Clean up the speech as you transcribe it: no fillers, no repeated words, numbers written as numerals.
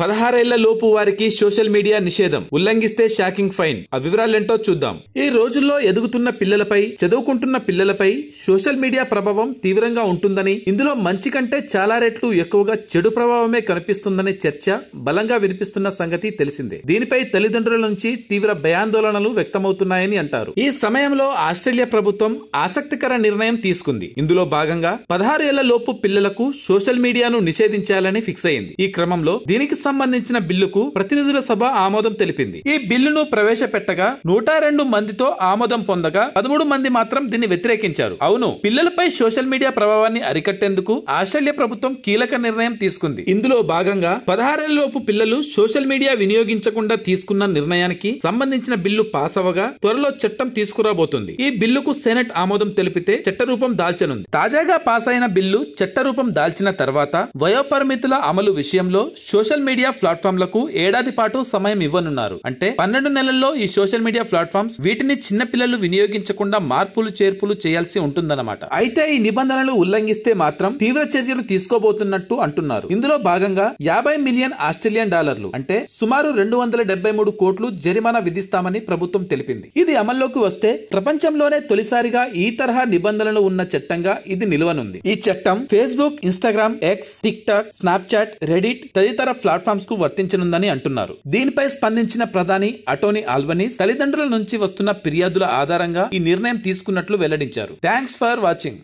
16 ఏళ్ల లోపు వారికి సోషల్ మీడియా నిషేధం, ఉల్లంఘిస్తే షాకింగ్ ఫైన్. ఆ వివరాలేంటో చూద్దాం. ఈ రోజుల్లో ఎదుగుతున్న పిల్లలపై, చదువుకుంటున్న పిల్లలపై సోషల్ మీడియా ప్రభావం తీవ్రంగా ఉంటుందని, ఇందులో మంచి కంటే చాలా రెట్లు ఎక్కువగా చెడు ప్రభావమే కనిపిస్తుందనే చర్చ బలంగా వినిపిస్తున్న సంగతి తెలిసిందే. దీనిపై తల్లిదండ్రుల నుంచి తీవ్ర భయాందోళనలు వ్యక్తమవుతున్నాయని అంటారు. ఈ సమయంలో ఆస్ట్రేలియా ప్రభుత్వం ఆసక్తికర నిర్ణయం తీసుకుంది. ఇందులో భాగంగా 16 ఏళ్ల లోపు పిల్లలకు సోషల్ మీడియాను నిషేధించాలని ఫిక్స్ అయింది. ఈ క్రమంలో దీనికి సంబంధించిన బిల్లుకు ప్రతినిధుల సభ ఆమోదం తెలిపింది. ఈ బిల్లును ప్రవేశపెట్టగా 102 మందితో ఆమోదం పొందగా 13 మంది మాత్రం దీన్ని వ్యతిరేకించారు. అవును, పిల్లలపై సోషల్ మీడియా ప్రభావాన్ని అరికట్టేందుకు ఆస్ట్రేలియా ప్రభుత్వం కీలక నిర్ణయం తీసుకుంది. ఇందులో భాగంగా 16 ఏళ్ల లోపు పిల్లలు సోషల్ మీడియా వినియోగించకుండా తీసుకున్న నిర్ణయానికి సంబంధించిన బిల్లు పాస్ అవగా త్వరలో చట్టం తీసుకురాబోతుంది. ఈ బిల్లుకు సెనెట్ ఆమోదం తెలిపితే చట్టరూపం దాల్చనుంది. తాజాగా పాస్ అయిన బిల్లు చట్టరూపం దాల్చిన తర్వాత వయోపరిమితుల అమలు విషయంలో సోషల్ మీడియా ప్లాట్ఫామ్లకు ఏడాది పాటు సమయం ఇవ్వనున్నారు. అంటే 12 నెలల్లో ఈ సోషల్ మీడియా ప్లాట్ఫామ్స్ వీటిని చిన్నపిల్లలు వినియోగించకుండా మార్పులు చేర్పులు చేయాల్సి ఉంటుందన్నమాట. అయితే ఈ నిబంధనలు ఉల్లంఘిస్తే మాత్రం తీవ్ర చర్యలు తీసుకోబోతున్నట్టు అంటున్నారు. ఇందులో భాగంగా 50 మిలియన్ ఆస్ట్రేలియన్ డాలర్లు అంటే సుమారు 273 కోట్లు జరిమానా విధిస్తామని ప్రభుత్వం తెలిపింది. ఇది అమల్లోకి వస్తే ప్రపంచంలోనే తొలిసారిగా ఈ తరహా నిబంధనలు ఉన్న చట్టంగా ఇది నిలవనుంది. ఈ చట్టం Facebook, Instagram, X, tick talk, Snapchat, Reddit తదితర ప్లాట్ఫామ్స్ కు వర్తించనుందని అంటున్నారు. దీనిపై స్పందించిన ప్రధాని అటోనీ ఆల్బనీస్ తల్లిదండ్రుల నుంచి వస్తున్న ఫిర్యాదుల ఆధారంగా ఈ నిర్ణయం తీసుకున్నట్లు వెల్లడించారు. Thanks for watching.